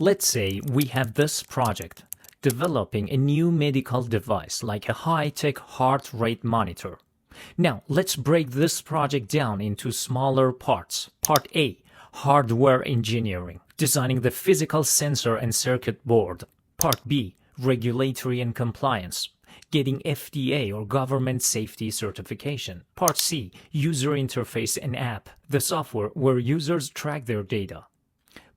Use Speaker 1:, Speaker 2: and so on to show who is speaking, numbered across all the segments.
Speaker 1: Let's say we have this project, developing a new medical device like a high-tech heart rate monitor. Now, let's break this project down into smaller parts. Part A, hardware engineering, designing the physical sensor and circuit board. Part B, regulatory and compliance, getting FDA or government safety certification. Part C, user interface and app, the software where users track their data.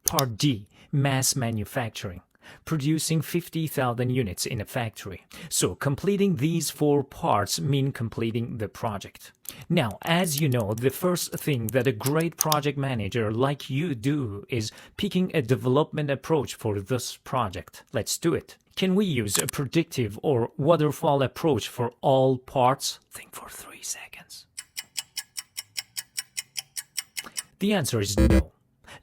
Speaker 1: Part D, mass manufacturing, producing 50,000 units in a factory. So completing these 4 parts mean completing the project. Now, as you know, the first thing that a great project manager like you do is picking a development approach for this project. Let's do it. Can we use a predictive or waterfall approach for all parts? Think for 3 seconds. The answer is no.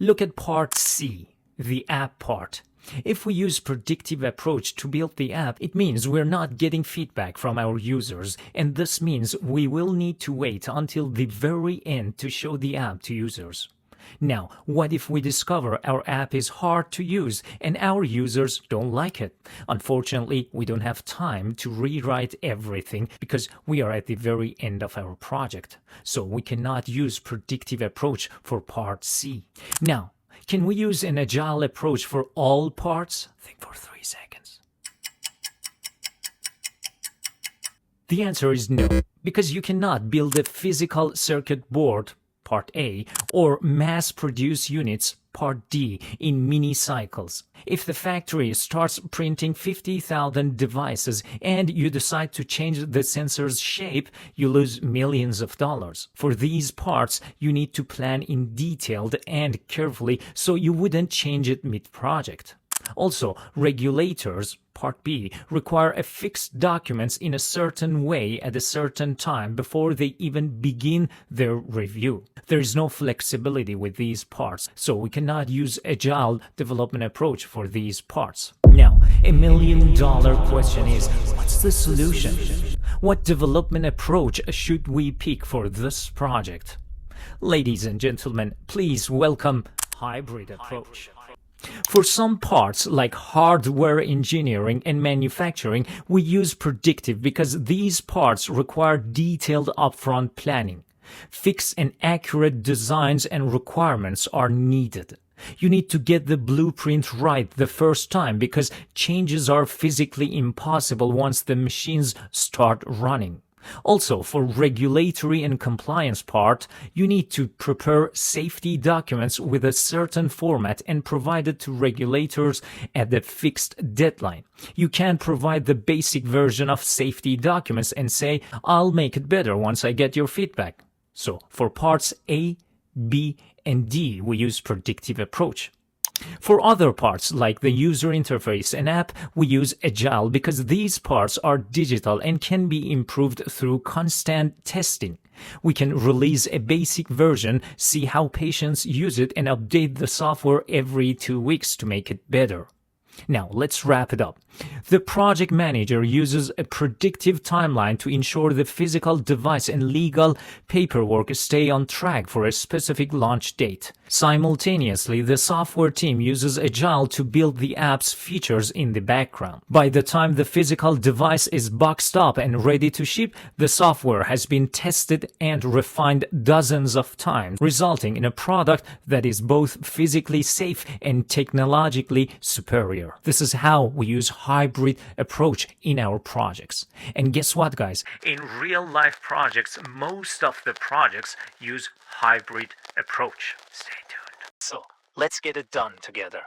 Speaker 1: Look at part C, the app part. If we use predictive approach to build the app, it means we're not getting feedback from our users, and this means we will need to wait until the very end to show the app to users. Now, what if we discover our app is hard to use and our users don't like it? Unfortunately, we don't have time to rewrite everything because we are at the very end of our project. So we cannot use predictive approach for part C. Now, can we use an agile approach for all parts? Think for 3 seconds. The answer is no, because you cannot build a physical circuit board, part A, or mass-produce units, part D, in mini cycles. If the factory starts printing 50,000 devices and you decide to change the sensor's shape, you lose millions of dollars. For these parts, you need to plan in detailed and carefully so you wouldn't change it mid-project. Also, regulators, Part B, require a fixed documents in a certain way at a certain time before they even begin their review. There is no flexibility with these parts, so we cannot use agile development approach for these parts. Now, $1 million question is, what's the solution? What development approach should we pick for this project? Ladies and gentlemen, please welcome hybrid approach. For some parts, like hardware engineering and manufacturing, we use predictive because these parts require detailed upfront planning. Fixed and accurate designs and requirements are needed. You need to get the blueprint right the first time because changes are physically impossible once the machines start running. Also, for regulatory and compliance part, you need to prepare safety documents with a certain format and provide it to regulators at a fixed deadline. You can't provide the basic version of safety documents and say, I'll make it better once I get your feedback. So, for parts A, B, and D, we use predictive approach. For other parts, like the user interface and app, we use Agile because these parts are digital and can be improved through constant testing. We can release a basic version, see how patients use it, and update the software every 2 weeks to make it better. Now, let's wrap it up. The project manager uses a predictive timeline to ensure the physical device and legal paperwork stay on track for a specific launch date. Simultaneously, the software team uses Agile to build the app's features in the background. By the time the physical device is boxed up and ready to ship, the software has been tested and refined dozens of times, resulting in a product that is both physically safe and technologically superior. This is how we use hybrid approach in our projects. And guess what, guys? In real life projects, most of the projects use hybrid approach. Stay tuned. So, let's get it done together.